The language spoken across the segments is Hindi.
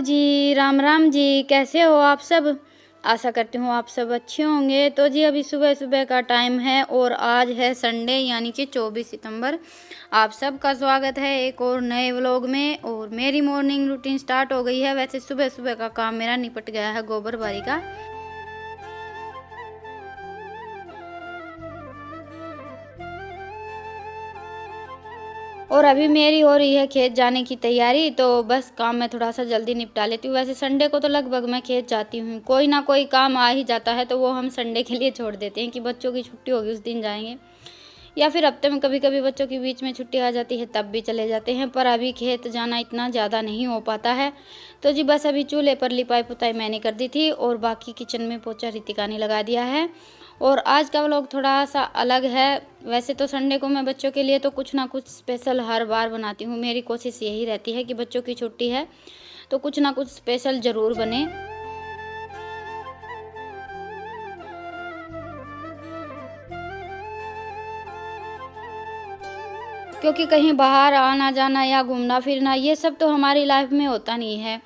जी, राम राम जी, कैसे हो आप सब? आशा करती हूँ आप सब अच्छे होंगे। तो जी अभी सुबह-सुबह का टाइम है और आज है संडे यानी कि 24 सितंबर। आप सबका स्वागत है एक और नए व्लॉग में। और मेरी मॉर्निंग रूटीन स्टार्ट हो गई है। वैसे सुबह-सुबह का काम मेरा निपट गया है गोबर बारी का। और अभी मेरी हो रही है खेत जाने की तैयारी, तो बस काम मैं थोड़ा सा जल्दी निपटा लेती हूँ। वैसे संडे को तो लगभग मैं खेत जाती हूँ, कोई ना कोई काम आ ही जाता है, तो वो हम संडे के लिए छोड़ देते हैं कि बच्चों की छुट्टी होगी उस दिन जाएंगे, या फिर हफ्ते में कभी कभी बच्चों के बीच में छुट्टी आ जाती है तब भी चले जाते हैं। पर अभी खेत जाना इतना ज़्यादा नहीं हो पाता है। तो जी बस अभी चूल्हे पर लिपाई पुताई मैंने कर दी थी और बाकी किचन में पोछा रितिका ने लगा दिया है। और आज का व्लॉग थोड़ा सा अलग है। वैसे तो संडे को मैं बच्चों के लिए तो कुछ ना कुछ स्पेशल हर बार बनाती हूँ। मेरी कोशिश यही रहती है कि बच्चों की छुट्टी है तो कुछ ना कुछ स्पेशल ज़रूर बने। क्योंकि कहीं बाहर आना जाना या घूमना फिरना ये सब तो हमारी लाइफ में होता नहीं है,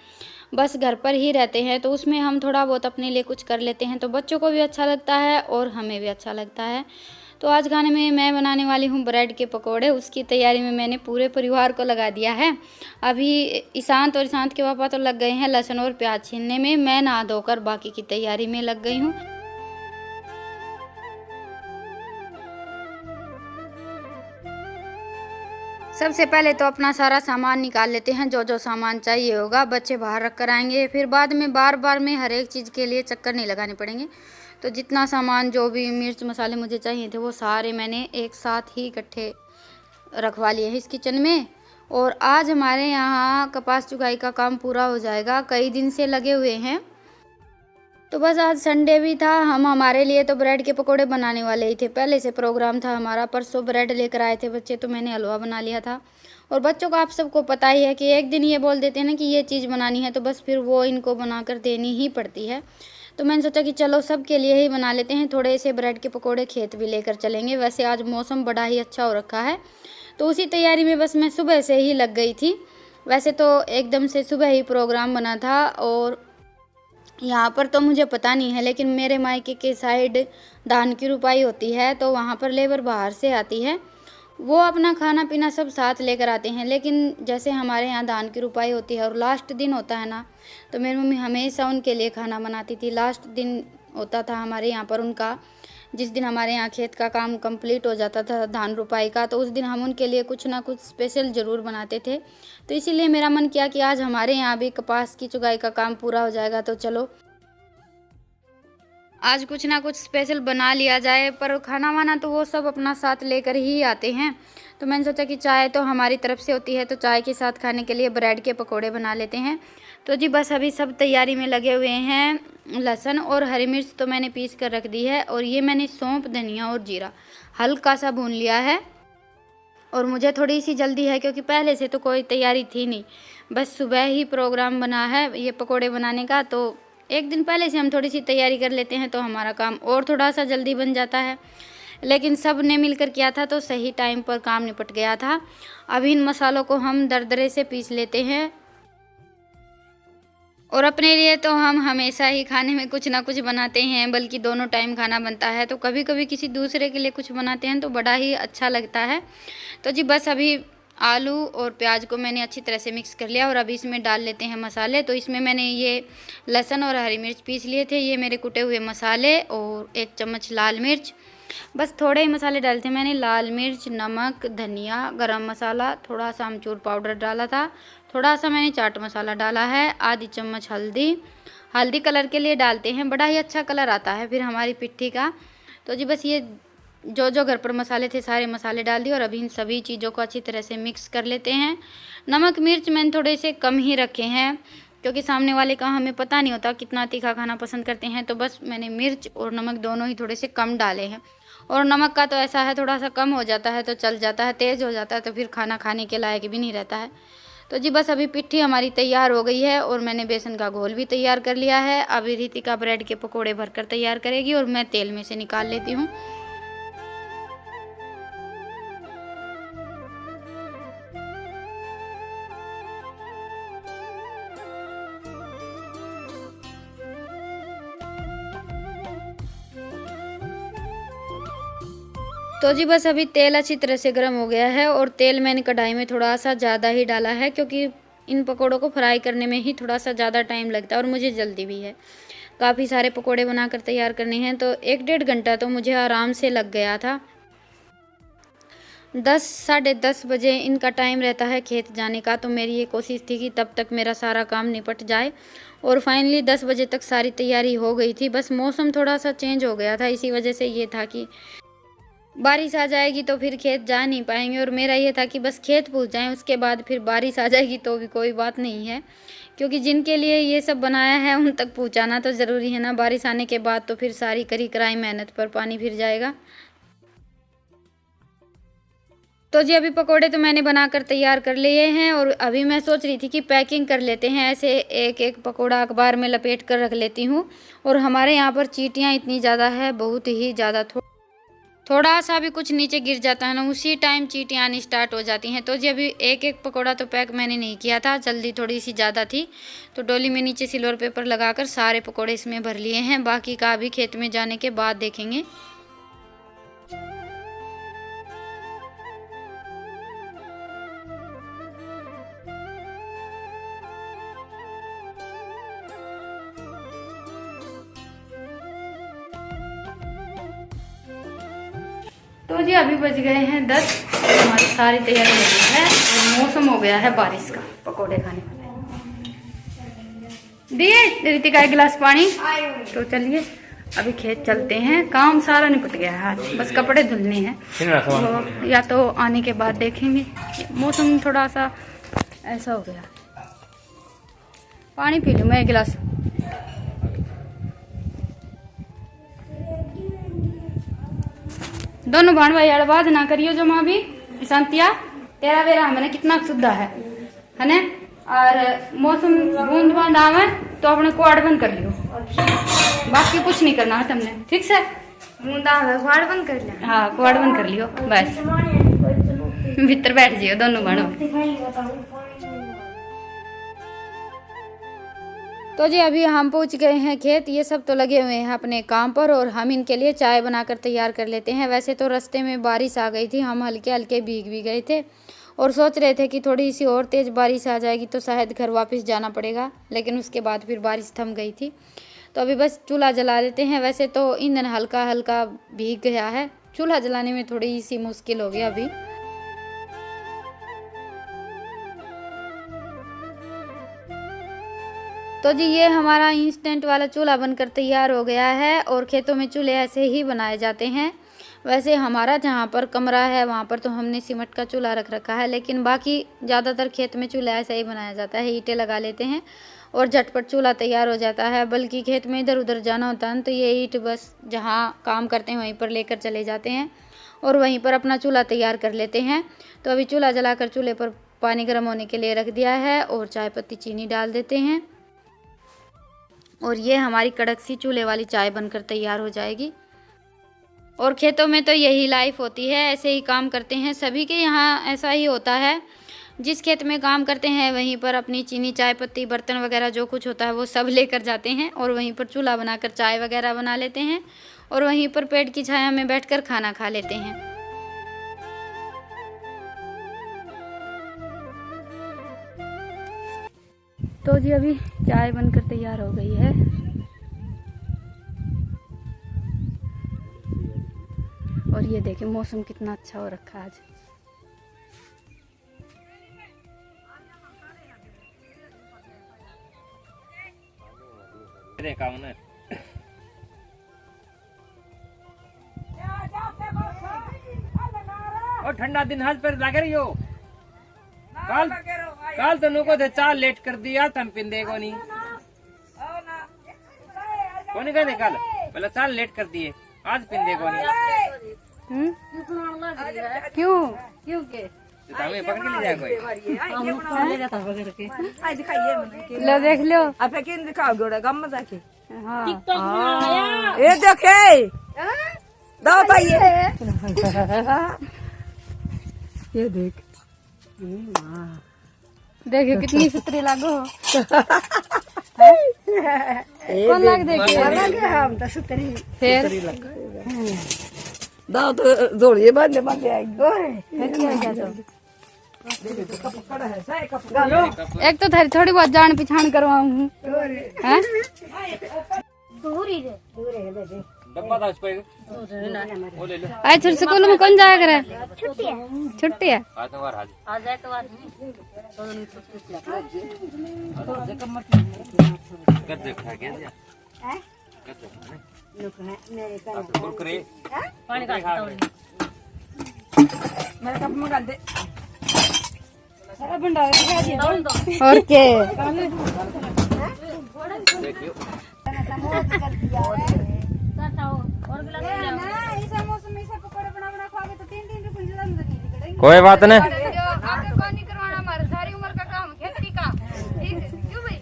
बस घर पर ही रहते हैं। तो उसमें हम थोड़ा बहुत अपने लिए कुछ कर लेते हैं तो बच्चों को भी अच्छा लगता है और हमें भी अच्छा लगता है। तो आज खाने में मैं बनाने वाली हूँ ब्रेड के पकोड़े। उसकी तैयारी में मैंने पूरे परिवार को लगा दिया है। अभी ईशांत और ईशांत के पापा तो लग गए हैं लहसुन और प्याज छीलने में, मैं नहा धोकर बाकी की तैयारी में लग गई हूँ। सबसे पहले तो अपना सारा सामान निकाल लेते हैं, जो जो सामान चाहिए होगा बच्चे बाहर रख कर आएंगे, फिर बाद में बार बार में हर एक चीज़ के लिए चक्कर नहीं लगाने पड़ेंगे। तो जितना सामान जो भी मिर्च मसाले मुझे चाहिए थे वो सारे मैंने एक साथ ही इकट्ठे रखवा लिए हैं इस किचन में। और आज हमारे यहाँ कपास चुगाई का काम पूरा हो जाएगा, कई दिन से लगे हुए हैं। तो बस आज संडे भी था, हम हमारे लिए तो ब्रेड के पकोड़े बनाने वाले ही थे। पहले से प्रोग्राम था हमारा, परसों ब्रेड लेकर आए थे बच्चे तो मैंने हलवा बना लिया था। और बच्चों को आप सबको पता ही है कि एक दिन ये बोल देते हैं ना कि ये चीज़ बनानी है तो बस फिर वो इनको बनाकर देनी ही पड़ती है। तो मैंने सोचा कि चलो सब के लिए ही बना लेते हैं। थोड़े से ब्रेड के पकोड़े खेत भी लेकर चलेंगे। वैसे आज मौसम बड़ा ही अच्छा हो रखा है, तो उसी तैयारी में बस मैं सुबह से ही लग गई थी। वैसे तो एकदम से सुबह ही प्रोग्राम बना था। और यहाँ पर तो मुझे पता नहीं है, लेकिन मेरे मायके के साइड धान की रुपाई होती है तो वहाँ पर लेबर बाहर से आती है, वो अपना खाना पीना सब साथ लेकर आते हैं। लेकिन जैसे हमारे यहाँ धान की रुपाई होती है और लास्ट दिन होता है ना, तो मेरी मम्मी हमेशा उनके लिए खाना बनाती थी। लास्ट दिन होता था हमारे यहाँ पर उनका, जिस दिन हमारे यहाँ खेत का काम कंप्लीट हो जाता था धान रुपाई का, तो उस दिन हम उनके लिए कुछ ना कुछ स्पेशल ज़रूर बनाते थे। तो इसीलिए मेरा मन किया कि आज हमारे यहाँ भी कपास की चुगाई का काम पूरा हो जाएगा तो चलो आज कुछ ना कुछ स्पेशल बना लिया जाए। पर खाना वाना तो वो सब अपना साथ लेकर ही आते हैं। तो मैंने सोचा कि चाय तो हमारी तरफ से होती है, तो चाय के साथ खाने के लिए ब्रेड के पकोड़े बना लेते हैं। तो जी बस अभी सब तैयारी में लगे हुए हैं। लहसुन और हरी मिर्च तो मैंने पीस कर रख दी है, और ये मैंने सौंफ धनिया और जीरा हल्का सा भून लिया है। और मुझे थोड़ी सी जल्दी है क्योंकि पहले से तो कोई तैयारी थी नहीं, बस सुबह ही प्रोग्राम बना है ये पकोड़े बनाने का। तो एक दिन पहले से हम थोड़ी सी तैयारी कर लेते हैं तो हमारा काम और थोड़ा सा जल्दी बन जाता है। लेकिन सब ने मिलकर किया था तो सही टाइम पर काम निपट गया था। अब इन मसालों को हम दरदरे से पीस लेते हैं। और अपने लिए तो हम हमेशा ही खाने में कुछ ना कुछ बनाते हैं, बल्कि दोनों टाइम खाना बनता है। तो कभी कभी किसी दूसरे के लिए कुछ बनाते हैं तो बड़ा ही अच्छा लगता है। तो जी बस अभी आलू और प्याज को मैंने अच्छी तरह से मिक्स कर लिया और अभी इसमें डाल लेते हैं मसाले। तो इसमें मैंने ये लहसुन और हरी मिर्च पीस लिए थे, ये मेरे कुटे हुए मसाले, और 1 चम्मच लाल मिर्च, बस थोड़े ही मसाले डाले थे मैंने। लाल मिर्च, नमक, धनिया, गरम मसाला, थोड़ा सा अमचूर पाउडर डाला था, थोड़ा सा मैंने चाट मसाला डाला है, आधी चम्मच हल्दी। हल्दी कलर के लिए डालते हैं, बड़ा ही अच्छा कलर आता है फिर हमारी पिट्ठी का। तो जी बस ये जो जो घर पर मसाले थे सारे मसाले डाल दिए और अभी इन सभी चीज़ों को अच्छी तरह से मिक्स कर लेते हैं। नमक मिर्च मैंने थोड़े से कम ही रखे हैं क्योंकि सामने वाले का हमें पता नहीं होता कितना तीखा खाना पसंद करते हैं, तो बस मैंने मिर्च और नमक दोनों ही थोड़े से कम डाले हैं। और नमक का तो ऐसा है थोड़ा सा कम हो जाता है तो चल जाता है, तेज़ हो जाता है तो फिर खाना खाने के लायक भी नहीं रहता है। तो जी बस अभी पिट्ठी हमारी तैयार हो गई है और मैंने बेसन का घोल भी तैयार कर लिया है। अभी रितिका ब्रेड के पकोड़े भरकर तैयार करेगी और मैं तेल में से निकाल लेती हूँ। तो जी बस अभी तेल अच्छी तरह से गर्म हो गया है और तेल मैंने कढ़ाई में थोड़ा सा ज़्यादा ही डाला है, क्योंकि इन पकोड़ों को फ्राई करने में ही थोड़ा सा ज़्यादा टाइम लगता है और मुझे जल्दी भी है। काफ़ी सारे पकोड़े बनाकर तैयार करने हैं, तो 1-1.5 घंटा तो मुझे आराम से लग गया था। 10 साढ़े 10 बजे इनका टाइम रहता है खेत जाने का, तो मेरी ये कोशिश थी कि तब तक मेरा सारा काम निपट जाए और फाइनली 10 बजे तक सारी तैयारी हो गई थी। बस मौसम थोड़ा सा चेंज हो गया था, इसी वजह से ये था कि बारिश आ जाएगी तो फिर खेत जा नहीं पाएंगे, और मेरा ये था कि बस खेत पहुंच जाएं, उसके बाद फिर बारिश आ जाएगी तो भी कोई बात नहीं है, क्योंकि जिनके लिए ये सब बनाया है उन तक पहुंचाना तो ज़रूरी है ना। बारिश आने के बाद तो फिर सारी करी कराई मेहनत पर पानी फिर जाएगा। तो जी अभी पकोड़े तो मैंने बनाकर तैयार कर लिए हैं और अभी मैं सोच रही थी कि पैकिंग कर लेते हैं। ऐसे एक एक पकोड़ा अखबार में लपेट कर रख लेती हूँ। और हमारे यहाँ पर चींटियाँ इतनी ज़्यादा है, बहुत ही ज़्यादा, थोड़ा सा भी कुछ नीचे गिर जाता है ना, उसी टाइम चींटियाँ आनी स्टार्ट हो जाती हैं। तो जी अभी एक एक पकोड़ा तो पैक मैंने नहीं किया था, जल्दी थोड़ी सी ज़्यादा थी, तो डोली में नीचे सिल्वर पेपर लगाकर सारे पकोड़े इसमें भर लिए हैं। बाकी का अभी खेत में जाने के बाद देखेंगे। तो जी अभी बज गए हैं 10, हमारी सारी तैयारी हो गई है और मौसम हो गया है बारिश का, पकोड़े खाने वाले। दिए रितिका एक गिलास पानी। तो चलिए अभी खेत चलते हैं, काम सारा निपट गया है आज, बस कपड़े धुलने हैं, तो या तो आने के बाद देखेंगे। मौसम थोड़ा सा ऐसा हो गया। पानी पी लूँ मैं एक गिलास। दोनों भाण भाई आवाज ना करियो जो माँ भी शांतिया, तेरा वेरा हमने कितना शुद्ध है ना। और मौसम बूंद बांद आवे तो अपने क्वाड बंद कर लियो, बाकी कुछ नहीं करना है तुमने, ठीक से। बूंद आवे क्वाड बंद कर लिया, हाँ क्वाड बंद कर लियो बस, भीतर बैठ जियो दोनों भाणों। तो जी अभी हम पहुंच गए हैं खेत, ये सब तो लगे हुए हैं अपने काम पर और हम इनके लिए चाय बनाकर तैयार कर लेते हैं। वैसे तो रास्ते में बारिश आ गई थी, हम हल्के हल्के भीग भी गए थे और सोच रहे थे कि थोड़ी सी और तेज़ बारिश आ जाएगी तो शायद घर वापस जाना पड़ेगा, लेकिन उसके बाद फिर बारिश थम गई थी। तो अभी बस चूल्हा जला लेते हैं। वैसे तो ईंधन हल्का हल्का भीग गया है, चूल्हा जलाने में थोड़ी सी मुश्किल हो गया अभी। तो जी ये हमारा इंस्टेंट वाला चूल्हा बनकर तैयार हो गया है और खेतों में चूल्हे ऐसे ही बनाए जाते हैं। वैसे हमारा जहाँ पर कमरा है वहाँ पर तो हमने सीमेंट का चूल्हा रख रखा है, लेकिन बाकी ज़्यादातर खेत में चूल्हा ऐसा ही बनाया जाता है। ईंटें लगा लेते हैं और झटपट चूल्हा तैयार हो जाता है। बल्कि खेत में इधर उधर जाना होता है तो ये ईंट बस जहाँ काम करते हैं वहीं पर लेकर चले जाते हैं और वहीं पर अपना चूल्हा तैयार कर लेते हैं। तो अभी चूल्हा जलाकर चूल्हे पर पानी गर्म होने के लिए रख दिया है और चाय पत्ती चीनी डाल देते हैं और ये हमारी कड़क सी चूल्हे वाली चाय बनकर तैयार हो जाएगी। और खेतों में तो यही लाइफ होती है, ऐसे ही काम करते हैं, सभी के यहाँ ऐसा ही होता है। जिस खेत में काम करते हैं वहीं पर अपनी चीनी चाय पत्ती बर्तन वगैरह जो कुछ होता है वो सब लेकर जाते हैं और वहीं पर चूल्हा बनाकर चाय वगैरह बना लेते हैं और वहीं पर पेड़ की छाया में बैठकर खाना खा लेते हैं। तो जी अभी चाय बनकर तैयार हो गई है और ये देखिए मौसम कितना अच्छा हो रखा है आज। और ठंडा दिन हाथ पर लग रही हो, काल तो नुको थे चाल लेट कर दिया थम पिंदे को नहीं कहते कल पहले चाल लेट कर दिए, आज पिंदे को नहीं। क्यों क्यों के तो हमें पकड़ के ले जाए कोई, लो देख लो आप किन दिखाओ गोड़ा गम जाके। हाँ ये देखे दो भाई ये देख देखियो कितनी सुतरी लागो हो। कौन लाग देखिए हम तो सुतरी फिर दाओ तो जोड़िए बांधे बांधे आएगी एक तो थारी थोड़ी बहुत जान पहचान करवाऊँ। डब्बा था उसको वो ले लो। आज फिर स्कूल में कौन जाया करे? छुट्टी है। आतवार आज गद्दे खा गया कुरकुरे पानी का मेरे कप में डाल दे और के कोई बात नहीं। सारी उम्र का काम खेती का क्यों भाई?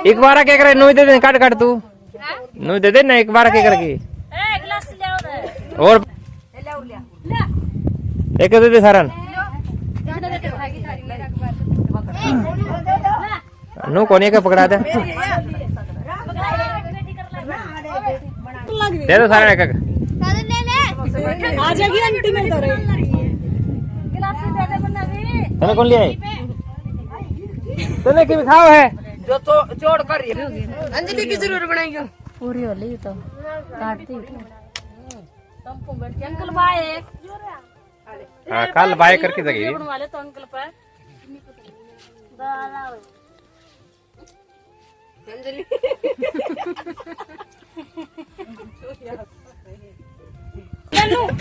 एक बार क्या करे नोई दे दे काट काट तू नोई दे दे ना एक बार क्या करके और एक दे दे सारन नो कोने का पकड़ा दे दे दो सारन एक एक आ जाएगी आंटी में तो तने कौन लिया है तने की खाओ है जो तो जोड़ कर रही है अंजलि की जरूर बनाएंगे पूरी होली तो काटती अंकल बाय हाँ कल बाय करके देगी वाले तो अंकल पर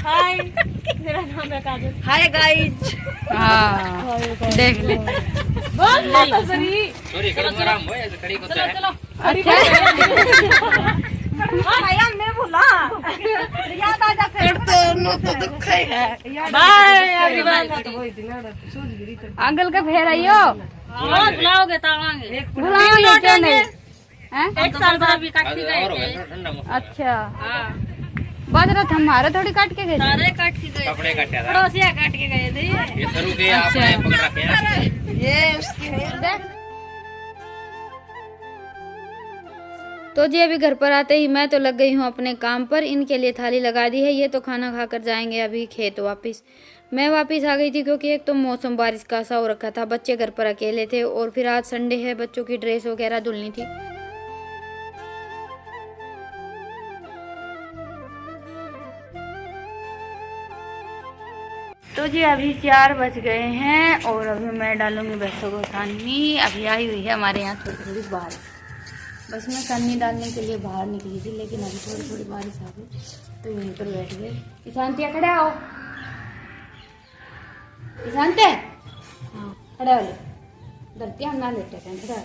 हाय मेरा नाम है काजल। हाय गाइस हाँ देख ले बोल ना सरी सॉरी कर आराम हो ऐसे खड़ी को है चलो भैया मैं भूला याद आ जा फिर तो नो तो दुख है बाय अंकल का फेर आइयो बुलाओगे तो आवांगे बुलाओगे क्यों नहीं हैं? एक साल बाद भी काट के गए और थे ठंडा में अच्छा हाँ बाजरा हमारा थोड़ी काट के गए थे। सारे काट के गए कपड़े काटे था पड़ोसिया काट के गए थे ये शुरू के आपने पकड़ रखे हैं ये उसकी है तो जी अभी घर पर आते ही मैं तो लग गई हूँ अपने काम पर। इनके लिए थाली लगा दी है, ये तो खाना खाकर जाएंगे अभी खेत वापस। मैं वापस आ गई थी क्योंकि एक तो मौसम बारिश का सा हो रखा था, बच्चे घर पर अकेले थे और फिर आज संडे है, बच्चों की ड्रेस वगैरह धुलनी थी। तो जी अभी 4 बज गए हैं और अभी मैं डालूंगी भैंसों को सानी। अभी आई हुई है हमारे यहाँ थोड़ी थोड़ी बारिश, बस मैं सानी डालने के लिए बाहर निकली थी, लेकिन अभी थोड़ी थोड़ी बारिश आ गई तो यहीं पर बैठ गए। ईशांतिया खड़े आओ, ईशांत हाँ खड़े हो ले, धरती हम ना लेटे हैं खड़ा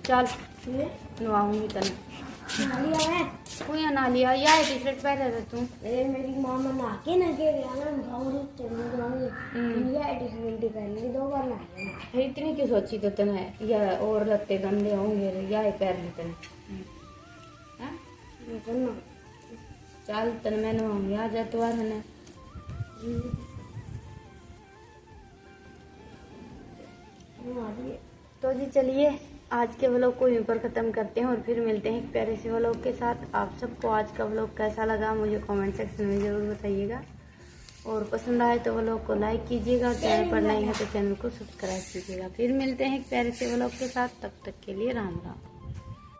चल नवाऊंगी तने कोई ना लिया या टी शर्ट पहन रहे तू मेरी मामा नहा के ना के गया ना गाँव ये टी-शर्ट पहन ली 2 बार नहा फिर इतनी क्यों सोची तो तने या और लगते गंदे होंगे या पैर ले तने चल तने मैं नवाऊंगी आ जा तो है तो जी चलिए आज के व्लॉग को यहीं पर ख़त्म करते हैं और फिर मिलते हैं एक प्यारे से व्लॉग के साथ। आप सबको आज का व्लॉग कैसा लगा मुझे कमेंट सेक्शन में ज़रूर बताइएगा और पसंद आए तो व्लॉग को लाइक कीजिएगा, चैनल पर नए हैं तो चैनल को सब्सक्राइब कीजिएगा। फिर मिलते हैं एक प्यारे से व्लॉग के साथ, तब तक के लिए राम राम।